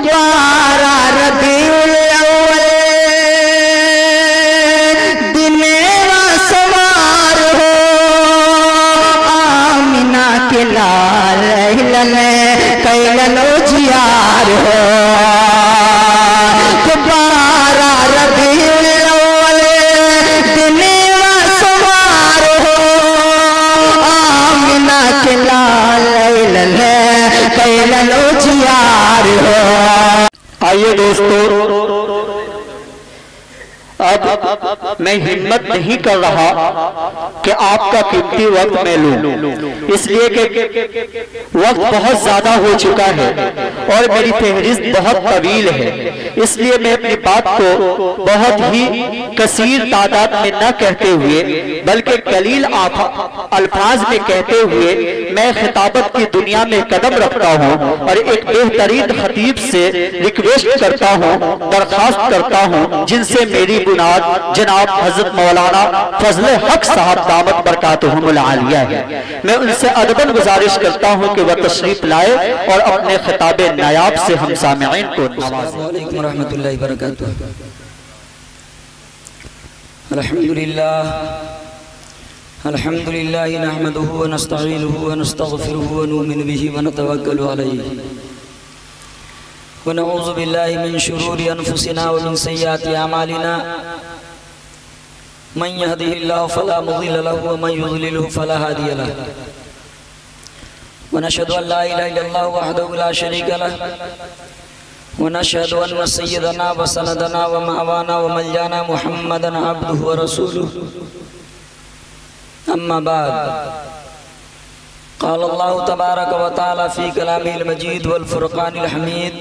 बारह रबीउल अव्वल दिने सवार हो, आमिना के लाल कैलनो जियार हो। 12 रबीउल अव्वल दिने सवार हो, आमिना के लाल कैलनो जियार हो। आइए दोस्तों, अब मैं हिम्मत नहीं कर रहा कि आपका कीमती वक्त मैं लूं, इसलिए कि वक्त बहुत ज्यादा हो चुका है और मेरी फहरिस्त बहुत तवील है, इसलिए मैं अपनी बात को बहुत ही कसीर तादाद में न कहते हुए बल्कि कलील अल्फाज में कहते हुए मैं खिताबत की दुनिया में कदम रखता हूँ और एक बेहतरीन खतीब से रिक्वेस्ट करता हूँ, दरखास्त करता हूँ, जिनसे मेरी बुनियाद जनाब हजरत मौलाना फजले हक साहब दामत बरकातुहुमुल आलिया है। मैं उनसे अदबन गुजारिश करता हूँ कि वह तशरीफ लाए और अपने खिताबे नायाब से हम सामिईन को नवाजें। रहमतुल्लाहि व बरकातुहू। अल्हम्दुलिल्लाह नहमदुहु व नस्तईनुहु व नस्तगफिरुहु व नुमिनु बिही व नतवक्कलु अलैहि व नऊज़ु बिल्लाहि मिन शुरूरि अनफुसिना व मिन सय्यिआति अमालिना। मन यहदिहिल्लाहु फला मुज़िल्ल लहु व मन युज़लिलहु फला हादिय लहु। व नशहदु अन ला इलाहा इल्लल्लाहु वहदहु ला शरीका लहु व नशहदु अन्न सय्यदना व सनदना व मअवाना व मलजाना मुहम्मदन अब्दुहु व रसूलुहु। अम्मा बाद, क़ाल अल्लाहु तबारक व तआला फ़ी कलामिहिल मजीद वल फ़ुरक़ानिल हमीद।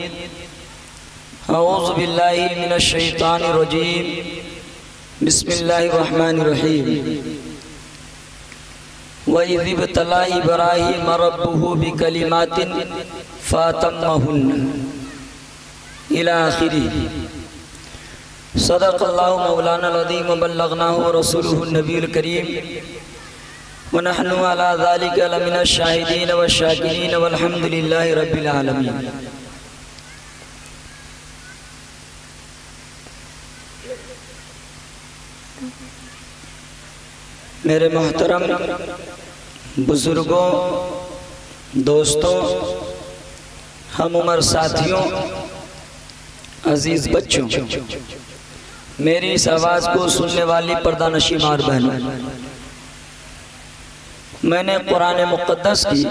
अऊज़ु बिल्लाहि मिनश शैतानिर रजीम। बिस्मिल्लाहिर रहमानिर रहीम। व इज़ इब्तला इब्राहीम रब्बुहु बिकलिमातिन फ़अतम्महुन्ना इला आखिरिह। सदक़ल्लाहु मौलाना अज़ीम व बल्लगनाहु रसूलुहु नबीयुल करीम व नहनु अला ज़ालिका लमिनश शाहिदीन व शाकिरीन वल्हम्दुलिल्लाहि रब्बिल आलमीन। मेरे मोहतरम बुजुर्गों, दोस्तों, हम उम्र साथियों, अजीज बच्चों, मेरी इस आवाज़ को सुनने वाली पर्दानशी मार बहनों, मैंने कुरान मुक़द्दस की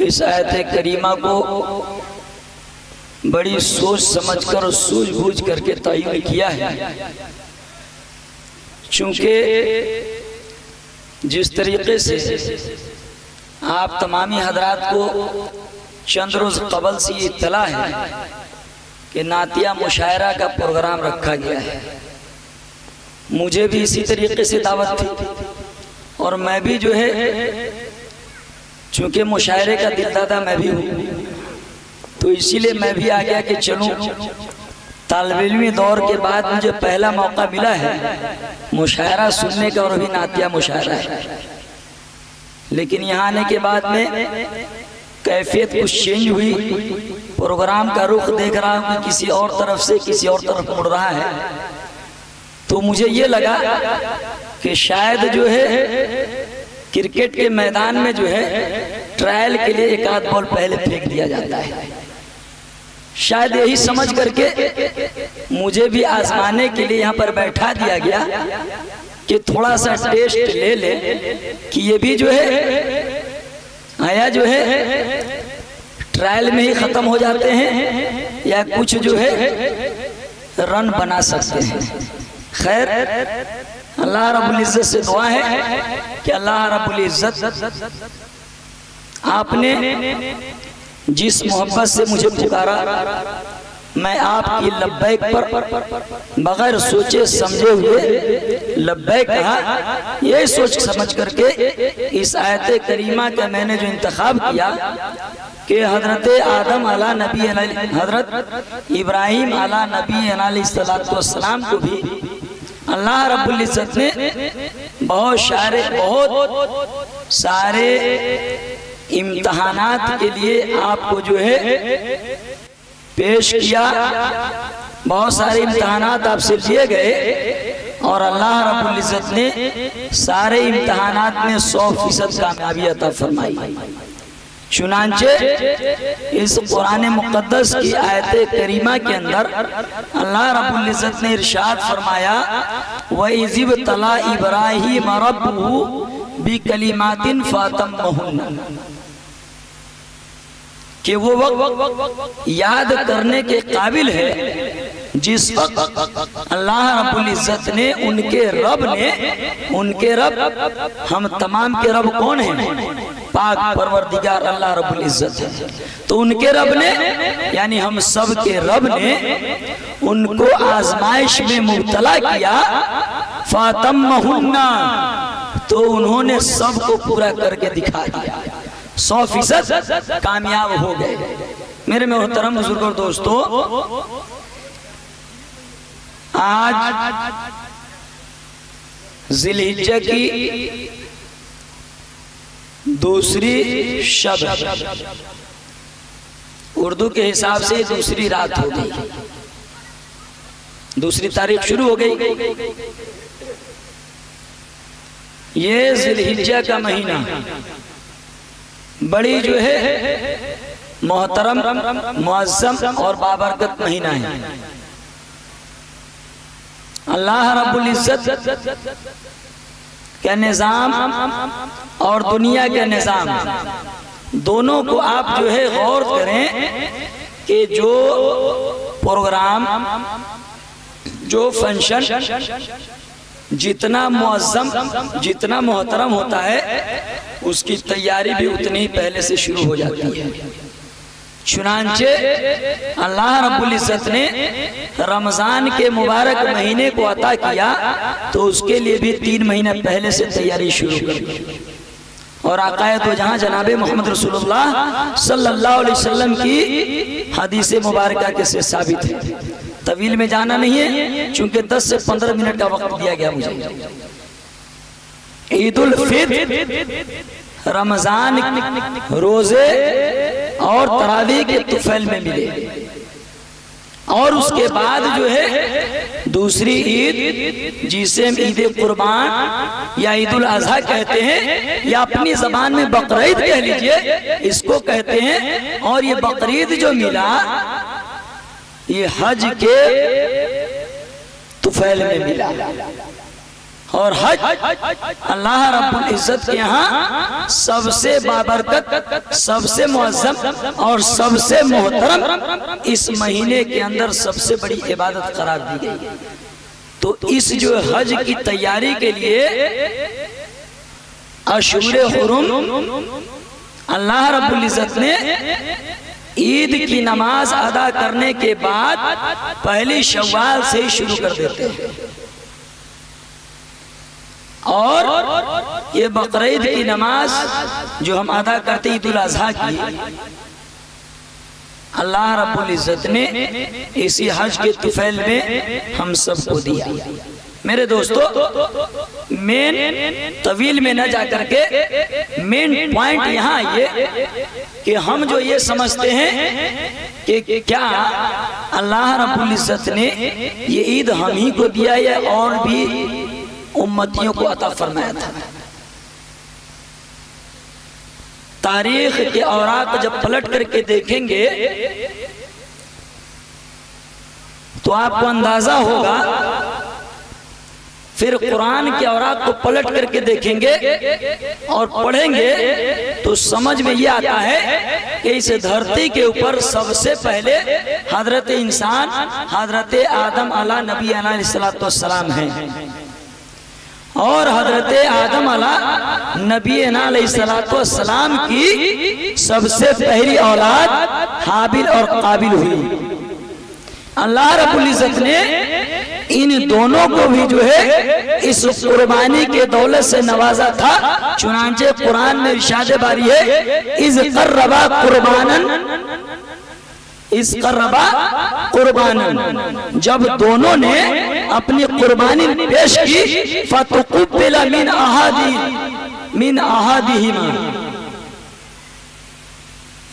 इस आयत करीमा को बड़ी सोच समझकर और सूझबूझ करके तय्युन किया है, चूँकि जिस तरीके से आप तमामी हजरात को चंद रोज़ कबल से ये इत्तला है कि नातिया मुशायरा का प्रोग्राम रखा गया है, मुझे भी इसी तरीके से दावत थी और मैं भी जो है चूँकि मुशायरे का दिलदादा मैं भी हूँ, तो इसीलिए मैं भी आ गया कि चलूँ। तालिब इल्मी दौर के बाद मुझे पहला मौका मिला है मुशायरा सुनने का, और अभी नातिया मुशायरा है। लेकिन यहाँ आने के बाद में कैफियत कुछ चेंज हुई, प्रोग्राम का रुख देख रहा हूँ कि किसी और तरफ से किसी और तरफ मुड़ रहा है, तो मुझे ये लगा कि शायद जो है क्रिकेट के मैदान में जो है ट्रायल के लिए एक आध बॉल पहले फेंक दिया जाता है, शायद यही समझ करके मुझे भी आजमाने के लिए यहाँ पर बैठा दिया गया कि थोड़ा सा टेस्ट ले ले कि ये भी जो है आया जो है ट्रायल में ही ख़त्म हो जाते हैं या कुछ जो है रन बना सकते हैं। खैर, अल्लाह रब्बुल इज़्ज़त से दुआ है कि अल्लाह रब्बुल इज़्ज़त आपने जिस मोहब्बत से मुझे पुकारा, मैं आपकी लब्बैक पर बगैर सोचे समझे हुए लब्बैक कहा। ये सोच समझ करके इस आयत करीमा का मैंने जो इंतखाब किया कि हजरत आदम अला नबी हजरत इब्राहिम अला नबी अलैहिस्सलाम को भी अल्लाह रब्बुल इज़्ज़त ने बहुत सारे इम्तहानात के लिए आपको जो है पेश किया। बहुत सारे इम्तहानात आपसे लिए गए और अल्लाह रब्बुल इज़्ज़त ने सारे इम्तहानात में 100% कामयाबी अता फरमाई। चुनांचे इस कुरान मुक़द्दस की आयत करीमा के अंदर अल्लाह रब्बुल इज़्ज़त ने इरशाद फरमाया, व इज़िब तला इब्राहीम रब्बुहु बिकलिमातिन फातम्महुन्ना, कि वो वक्त याद करने के काबिल है जिस वक्त अल्लाह रब्बुल इज़्ज़त ने उनके रब हम तमाम के रब कौन हैं? पाक परवरदिगार अल्लाह रब्बुल इज़्ज़त है। तो उनके रब ने यानी हम सब के रब ने उनको आजमाइश में मुब्तला किया। फातम्महुन्ना, तो उन्होंने सबको पूरा करके दिखा दिया, 100% कामयाब हो गए। मेरे मोहतरम बुजुर्ग और दोस्तों, आज ज़िलहिज्जा की दूसरी शब, उर्दू के हिसाब से दूसरी रात हो गई, दूसरी तारीख शुरू हो गई। ये ज़िलहिज्जा का महीना बड़ी जो है मोहतरम, मुअज़्ज़म और बाबरकत महीना है। अल्लाह रब्बुल इज़्ज़त का निज़ाम और दुनिया का निज़ाम दोनों को आप जो है गौर करें कि जो प्रोग्राम, जो फंक्शन जितना मुअज़्ज़म, जितना मोहतरम होता है, उसकी तैयारी भी उतनी ही पहले से शुरू हो जाती है। चुनांचे अल्लाह रब्बुल इज़्ज़त ने रमज़ान के मुबारक महीने को अता किया तो उसके लिए भी 3 महीने पहले से तैयारी शुरू कर दी। और आक़ाए तो जहाँ जनाब मोहम्मद रसूलुल्लाह सल्लल्लाहु अलैहि वसल्लम की हदीस मुबारका के से साबित है। तवील में जाना नहीं है चूंकि 10 से 15 मिनट का वक्त दिया गया मुझे। ईदुल फित्र रमजान रोजे और तरावी के तुफैल में मिले, और उसके बाद जो है दूसरी ईद जिसे ईद कुर्बान या ईदुल अज़हा कहते हैं, या अपनी जबान में बकरीद कह लीजिए, इसको कहते हैं। और ये बकरीद जो मिला ये हज के तुफैल में मिला। और हज अल्लाह रब्बुल इज़्ज़त के यहाँ सबसे बाबरकत, सबसे मुअज़्ज़म और सबसे मोहतरम इस महीने के अंदर सबसे बड़ी इबादत करार दी गई। तो इस जो हज की तैयारी के लिए अशूरे हुरुम अल्लाह रब्बुल इज़्ज़त ने ईद की नमाज अदा करने के बाद पहली शव्वाल से ही शुरू कर देते हैं। और ये बकरीद की नमाज जो हम अदा करते ईदुल अज़हा की, अल्लाह रब्बुल इज़्ज़त ने इसी हज के तुफैल में हम सबको दिया। मेरे दोस्तों, मेन तवील में न जाकर के मेन पॉइंट यहाँ ये कि हम जो ये समझते हैं कि क्या अल्लाह रब्बुल इज़्ज़त ने ये ईद हम ही को दिया है और भी उम्मतियों को अता फरमाया था। तारीख के औराक जब पलट करके देखेंगे तो आपको अंदाजा होगा, फिर कुरान के औरात को पलट करके देखेंगे और पढ़ेंगे तो समझ में ये आता है कि इस धरती के ऊपर सबसे पहले हजरत इंसान हजरत आदम अला नबी अलैहिस्सलाम हैं, और हजरत आदम अला नबी अलैहिस्सलाम की सबसे पहली औलाद हाबिल और काबिल हुई। अल्लाह रब्बुल इज़्ज़त ने इन दोनों को भी जो है इस कुर्बानी के दौलत से नवाजा था। चुनांचे कुरान में इरशाद बारी है, इज़ क़र्रबा कुर्बानन, इस क़र्रबा कुर्बानन, जब दोनों ने अपनी कुर्बानी पेश की, फतुक़ुब्बिला मिन अहादिहिमा,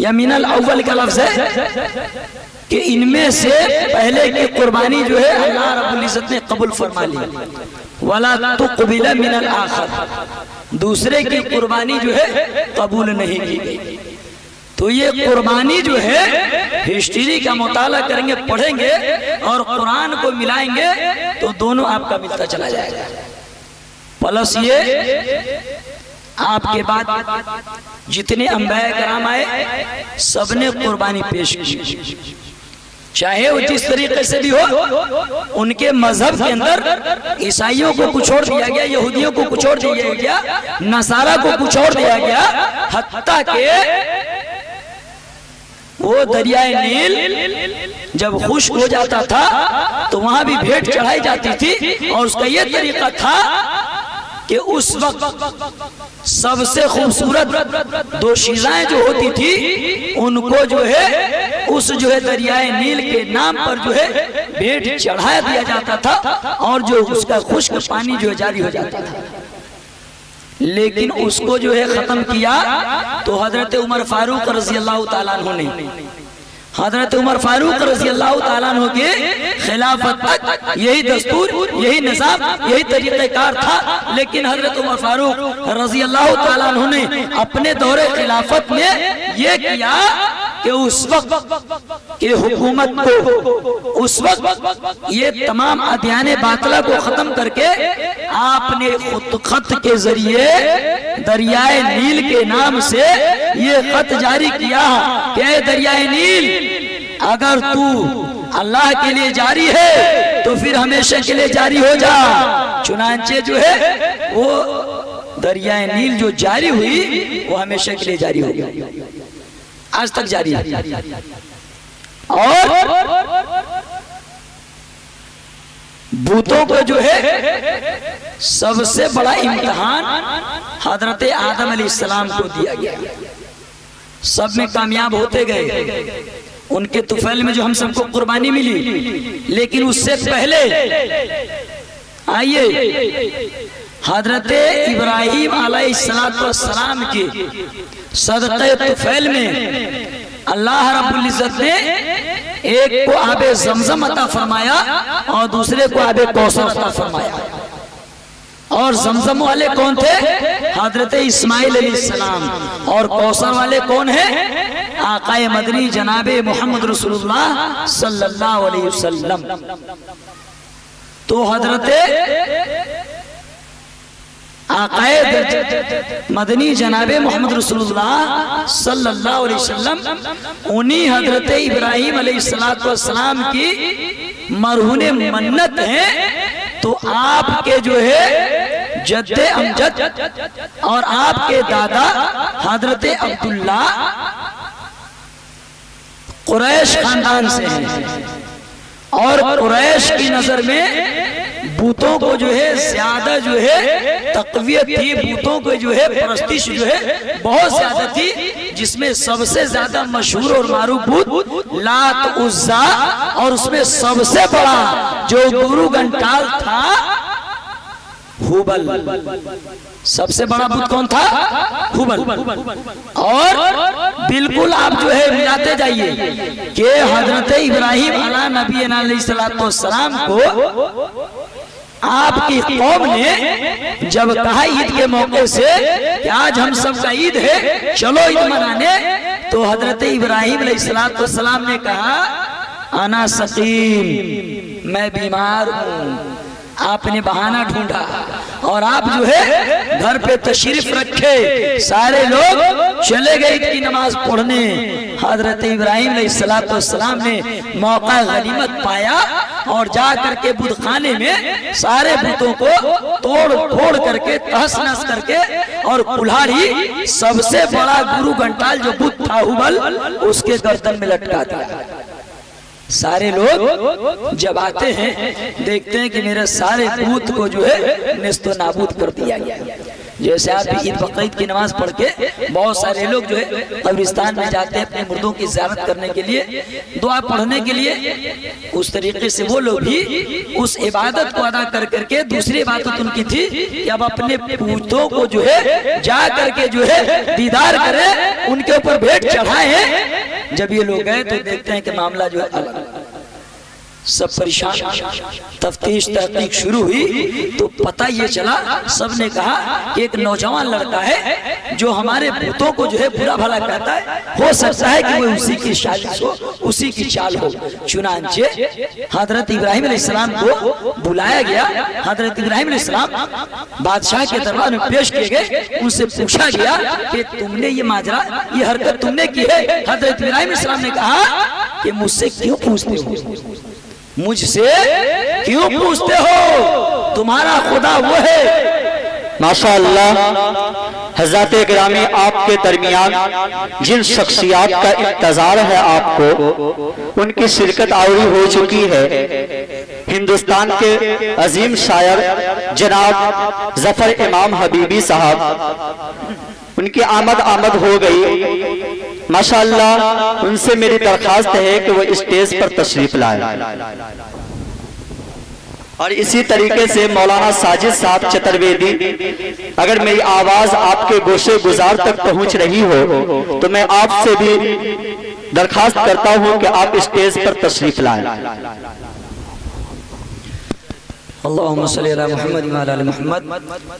या मिनल अव्वल का लफ्ज है कि इनमें से पहले की कुर्बानी जो है अल्लाह रब्बुल इज्जत ने कबूल फरमा ली, वला तुक़बिल मिनल आखिर, दूसरे की कुर्बानी जो है कबूल नहीं की गई। तो ये कुर्बानी जो है हिस्ट्री का मुताला करेंगे, पढ़ेंगे और कुरान को मिलाएंगे तो दोनों आपका मिलता चला जाएगा। प्लस ये आपके बाद जितने अंबिया कराम आए सबने कुर्बानी पेश की, चाहे वो जिस तरीके से भी हो। उनके मजहब के अंदर ईसाइयों को कुछ और दिया गया, यहूदियों को कुछ और दिया गया, नसारा को कुछ और दिया गया, हत्ता के वो दरियाए नील जब खुश्क हो जाता था तो वहां भी भेंट चढ़ाई जाती थी। और उसका ये तरीका था कि उस वक्त सबसे खूबसूरत दो शीज़ाएं जो होती थी उनको जो है उस जो है दरियाए नील के नाम पर जो है भेंट चढ़ा दिया जाता था और जो उसका खुश्क पानी जो है जारी हो जाता था। लेकिन उसको जो है खत्म किया तो हजरत उमर फारूक रज़ी अल्लाह ताला अन्हु ने, हजरत उमर फारूक रज़ी अल्लाह ताला अन्हु के खिलाफत तक यही दस्तूर, यही निज़ाम, यही तरीक़ेकार था। लेकिन हजरत उमर फारूक रज़ी अल्लाह ताला अन्हु ने अपने दौरे खिलाफत में ये किया कि उस वक्त के हुकूमत को, उस वक्त ये तमाम अदयाने बातला को खत्म करके आपने खत के जरिए दरियाए नील के नाम से ये खत जारी किया कि दरियाए नील, अगर तू अल्लाह के लिए जारी है तो फिर हमेशा के लिए जारी हो जा। चुनांचे जो है वो दरियाए नील जो जारी हुई वो हमेशा के लिए जारी हो गई, आज तक जारी है। और भूतों को जो है सबसे बड़ा इम्तिहान हजरत आदम अलैहिस्सलाम को दिया गया, सब में कामयाब होते गए। उनके तुफैल में जो हम सबको कुर्बानी मिली, लेकिन उससे पहले आइए हजरत इब्राहीम अलैहिस्सलाम की सदक़े तुफैल में अल्लाह रब्बुल इज़्ज़त ने एक को आबे ज़मज़म अता फरमाया और दूसरे को आबे कौसर अता फरमाया। और ज़मज़म वाले कौन थे? हजरत इस्माइल अलैहिस्सलाम। और कौसर वाले कौन है? आकाए मदनी जनाबे मोहम्मद रसूलुल्लाह सल्लल्लाहु अलैहि वसल्लम। तो हजरत आकाए मदनी जनाबे मोहम्मद रसूलुल्लाह सल्लल्लाहु अलैहि वसल्लम उन्हीं हजरत इब्राहीम अलैहिस्सलाम की मरहूने मन्नत है। तो आपके जो है जद्दे अमजद और आपके दादा हजरत अब्दुल्ला कुरैश खानदान से हैं और कुरैश की नजर में बूतों को जो है ज्यादा जो है तकवीयत थी, बूतों को जो है परस्तिश जो है बहुत ज्यादा थी, जिसमें सबसे ज्यादा मशहूर और मारूफ बूत लात उज्जा और उसमें सबसे बड़ा जो गुरु घंटाल था हुबल। सबसे बड़ा बुत कौन था? हुबल। और बिल्कुल आप जो है मिलाते जाइए कि हजरत इब्राहीम अला नबी अलैहिस्सलाम को आपकी कौम ने जब कहा ईद के मौके से कि आज हम सब का ईद है, चलो ईद मनाने, तो हजरत इब्राहीम अलैहिस्सलाम ने कहा अना सकीम, मैं बीमार हूँ। आपने बहाना ढूंढा और आप जो है घर पे तशरीफ रखे, सारे लोग चले गए ईद की नमाज पढ़ने। हजरत इब्राहीम अलैहिस्सलाम ने मौका गनीमत पाया और जा करके बुत खाने में सारे बुतों को तोड़ फोड़ करके तहस नहस करके और कुल्हाड़ी सबसे बड़ा गुरु घंटाल जो बुत था हुबल उसके गर्दन में लटका दिया। सारे लोग जब आते हैं देखते हैं कि मेरे सारे बूत को जो है नेस्तो नाबूद कर दिया गया। जैसे आप ईद बकरीद की नमाज पढ़ के बहुत सारे लोग जो है कब्रिस्तान में जाते हैं अपने मुर्दों की ज़ियारत करने के लिए, दुआ पढ़ने के लिए, उस तरीके से वो लोग भी उस इबादत को अदा कर करके दूसरी इबादत उनकी थी कि अब अपने पूतों को जो है जा करके जो है दीदार करें, उनके ऊपर भेंट चढ़ाएं। जब ये लोग गए तो देखते हैं कि मामला जो है अलग, सब परेशान। तफ्तीश तहकीक शुरू हुई तो पता ये चला, सबने कहा कि एक नौजवान लड़का है जो हमारे भूतों को जो है बुरा भला कहता है, हो सकता है कि वो उसी की साजिश हो, उसी की चाल हो। चुनांचे हजरत इब्राहिम अलैहिस्सलाम को बुलाया गया। हजरत इब्राहिम अलैहिस्सलाम बादशाह के दरबार में पेश किए गए। उनसे पूछा गया कि तुमने ये माजरा, ये हरकत तुमने की है? हजरत इब्राहिम अलैहिस्सलाम ने कहा कि मुझसे क्यों पूछते हो, मुझसे क्यों पूछते हो, तुम्हारा खुदा वो है। माशाअल्लाह हज़रत गिरामी, आपके दरमियान जिन शख्सियात का इंतजार है आपको, उनकी शिरकत आवरी हो चुकी है। हिंदुस्तान के अजीम शायर जनाब जफर इमाम हबीबी साहब, उनकी आमद हो गई। माशाअल्लाह उनसे मेरी दरखास्त है कि वो स्टेज पर तशरीफ लाए। और इसी तरीके से मौलाना साजिद साहब चतुर्वेदी, अगर मेरी आवाज आपके गोशे गुजार तक पहुंच रही हो तो मैं आपसे भी दरखास्त करता हूं कि आप स्टेज पर तशरीफ लाएं। अल्लाहुम्मा सल्ली अला मुहम्मद व अला आलि मुहम्मद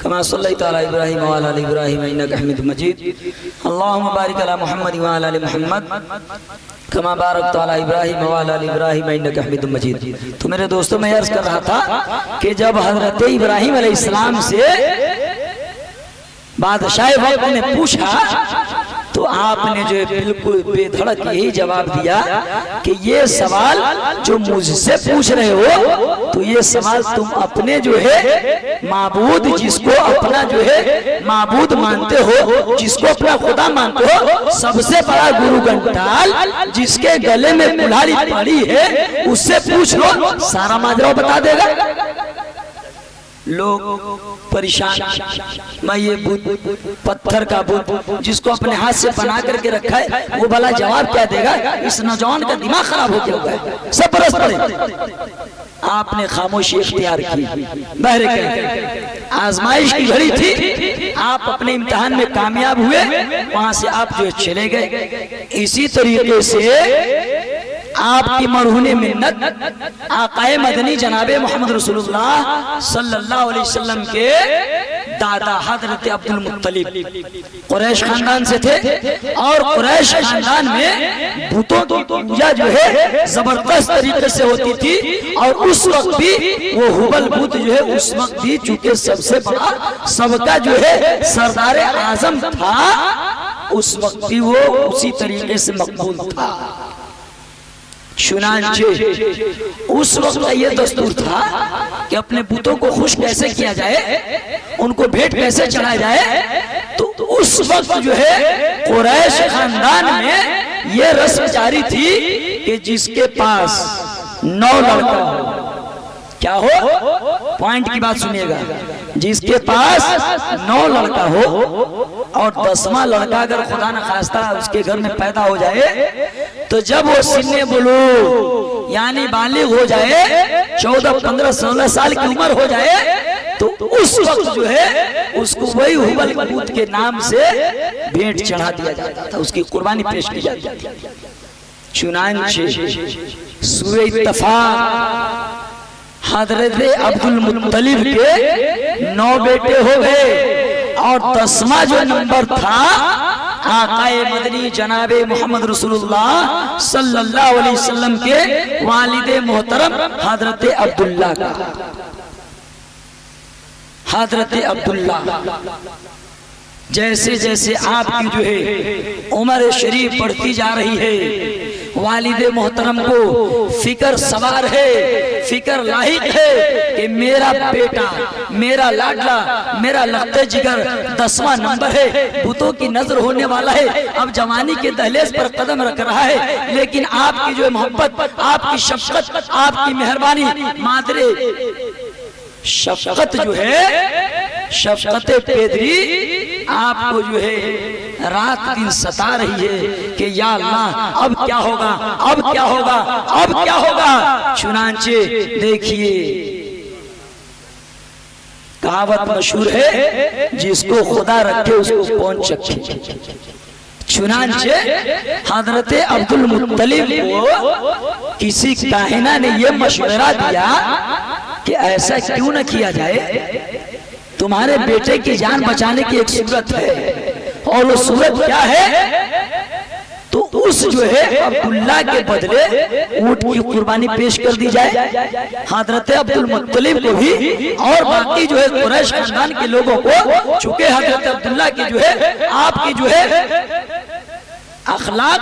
कमा सल्लैता अला इब्राहीम व अला आलि इब्राहीम इन्नका हमीदुम मजीद। अल्लाहुम्मा बारिक अला मुहम्मद व अला आलि मुहम्मद कमा बारकता अला इब्राहीम व अला आलि इब्राहीम इन्नका हमीदुम मजीद। तो मेरे दोस्तों, मैं अर्ज कर रहा था कि जब हजरत इब्राहीम अलैहिस्सलाम से बादशाह वक्त ने पूछा तो आपने जो बिल्कुल बेधड़क यही जवाब दिया कि ये सवाल जो मुझसे पूछ रहे हो, तो ये सवाल तुम अपने जो है माबूद, जिसको अपना जो है माबूद मानते हो, जिसको अपना खुदा मानते हो, सबसे बड़ा गुरु घंटाल जिसके गले में कुल्हाड़ी पड़ी है, उससे पूछ लो, सारा माजरा बता देगा। लोग परेशान, मैं ये बुत, पत्थर का बुत जिसको अपने हाथ से बना करके रखा है, वो भला जवाब क्या देगा? इस नौजवान का दिमाग खराब हो गया है। सब बरस पड़े, आपने खामोशी इख्तियार की। बहरे आजमाइश की घड़ी थी, आप अपने इम्तिहान में कामयाब हुए, वहां से आप जो चले गए। इसी तरीके से आपकी मरहूने मिन्नत आकाए मदनी जनाबे मोहम्मद रसूलुल्लाह सल्लल्लाहु अलैहि वसल्लम के दादा हजरत अब्दुल मुत्तलिब कुरैश खानदान से थे, और कुरैश खानदान में भूतों की पूजा जो है जबरदस्त तरीके से होती थी। और उस वक्त भी वो हुबल भूत जो है, उस वक्त भी चूंकि सबसे बड़ा सबका जो है सरदार आजम था, उस वक्त भी वो उसी तरीके से मकबूल था। चुनांचे उस वक्त का ये दस्तूर था कि अपने बुतों को खुश कैसे किया जाए, उनको भेंट कैसे चढ़ाया जाए। तो उस वक्त जो है कुरैश खानदान में ये रस्म जारी थी कि जिसके पास 9 लड़का हो, क्या हो, पॉइंट की बात सुनिएगा, जिसके पास 9 लड़का हो और 10वां लड़का अगर खुदा न खास्ता उसके घर में पैदा हो जाए, तो जब वो सिन्ने बुलूग यानी बालिग हो जाए, 14, 15, 16 साल की उम्र हो जाए, तो उस वक्त जो है उसको वही हुबल बूत के नाम से भेंट चढ़ा दिया जाता था, उसकी कुर्बानी पेश की जाती थी। चुनांचे सूरह इत्तफाक हजरत अब्दुल मुत्तलिब के 9 बेटे हो गए, और 10वां जो नंबर था आकाए मदनी जनाबे मोहम्मद रसूलुल्लाह सल्लल्लाहु अलैहि वसल्लम के वालिदे मोहतरम हजरत अब्दुल्ला का। हजरत अब्दुल्ला जैसे जैसे आपकी जो है उम्र शरीफ बढ़ती जा रही है, वालिदे मोहतरम को फिक्र सवार है, फिक्र लाहिक है कि मेरा बेटा, मेरा लाडला, मेरा लखते जिगर 10वां नंबर है, भूतों की नजर होने वाला है, अब जवानी के दहलीज पर कदम रख रहा है, लेकिन आपकी जो मोहब्बत, आपकी शफकत, आपकी मेहरबानी, मादरे शफकत जो है शफकत पेदरी आपको जो है रात दिन सता रही है कि या अल्लाह अब क्या होगा, अब क्या होगा, अब क्या होगा। चुनांचे देखिए कहावत मशहूर है, जिसको खुदा रखे उसको कौन चखे। चुनांचे हजरत अब्दुल मुत्तलिब को किसी काहिना ने यह मशवरा दिया कि ऐसा क्यों न किया जाए, तुम्हारे बेटे की जान बचाने की एक सूरत है और वो सूरत क्या है, तो उस जो है अब्दुल्ला के बदले ऊंट की कुर्बानी पेश कर दी जाए हजरत अब्दुल मुत्तलिब को भी और बाकी जो है कुरैश खानदान के लोगों को। चूंकि हजरत अब्दुल्ला की जो है आपकी जो है अखलाक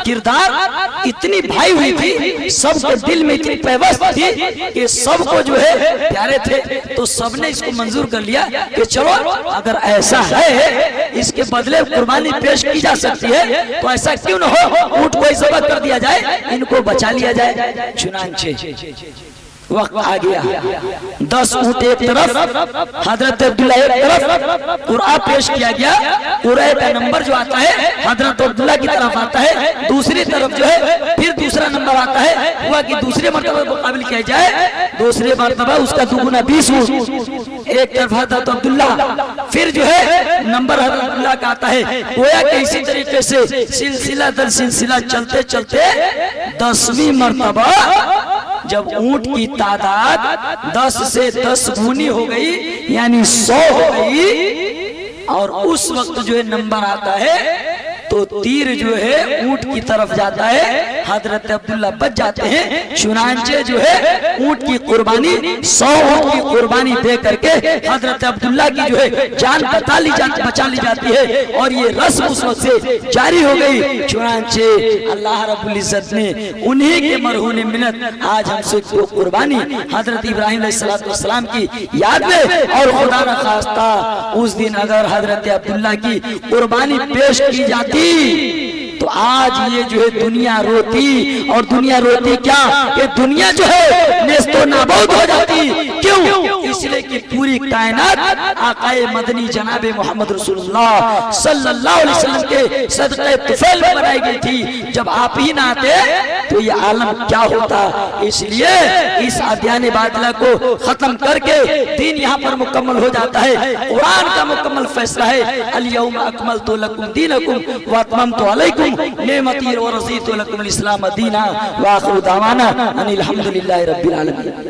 किरदार इतनी भाई हुई थी, सबके दिल में इतनी पैवस्त थी कि सबको जो है प्यारे थे, तो सबने इसको मंजूर कर लिया कि चलो अगर ऐसा है इसके बदले कुर्बानी पेश की जा सकती है तो ऐसा क्यों न हो, ऊंट को जब्त कर दिया जाए, इनको बचा लिया जाए। चुनांचे वक्त आ गया, 10 ऊंट एक तरफ, हजरत अब्दुल्ला एक तरफ, कुरआ पेश किया गया। कुरआ का नंबर जो आता है हजरत अब्दुल्ला की तरफ आता है, दूसरी तरफ जो है फिर दूसरा नंबर आता है। हुआ कि दूसरे मर्तबा मुकाबिल किया जाए, दूसरे मर्तबा उसका दुगुना 20 ऊंट एक तरफ हजरत अब्दुल्ला, फिर जो है नंबर हजरत अब्दुल्ला का आता है। गोया कि इसी तरीके से सिलसिला दर सिलसिला चलते चलते 10वीं मर्तबा जब ऊंट की तादाद 10 से 10 गुनी हो गई यानी 100 हो गई, और उस वक्त जो है नंबर आता है तो तीर जो है ऊंट की तरफ जाता है, हजरत अब्दुल्ला बच जाते हैं। चुनांचे जो है ऊंट की कुर्बानी 100 ऊंट की कुर्बानी दे करके हजरत अब्दुल्ला की जो है जान बचा ली जाती है, और ये रस्म उस वक्त से जारी हो गई। चुनांचे अल्लाह रब्बुल इज्जत ने उन्हीं के मरहून मिन्नत आज हमसे को कुर्बानी हजरत इब्राहिम अलैहिस्सलाम की याद में, और खुदा न खास्ता उस दिन अगर हजरत अब्दुल्ला की कुर्बानी पेश की जाती तो आज ये जो है दुनिया रोती, और दुनिया रोती क्या कि दुनिया जो है नेस्तो नाबूद हो जाती। क्यों? इसलिए कि पूरी कायनात आकाए मदनी जनाबे मोहम्मद रसूलुल्लाह सल्लल्लाहु अलैहि वसल्लम के सदक़े तुफैल में बनाई गई थी। जब आप ही ना आते तो ये आलम क्या होता। इसलिए इस अध्याय बातिला को खत्म करके दीन यहाँ पर मुकम्मल हो जाता है। कुरान का मुकम्मल फैसला है, अल यौम अकमलतु लकुम दीनकुम व अतममतु अलैकुम नेमती व रज़ीतु लकुम अल इस्लाम दीना व आखिरु दावाना अनिल हम्दुलिल्लाहि रब्बिल आलमीन।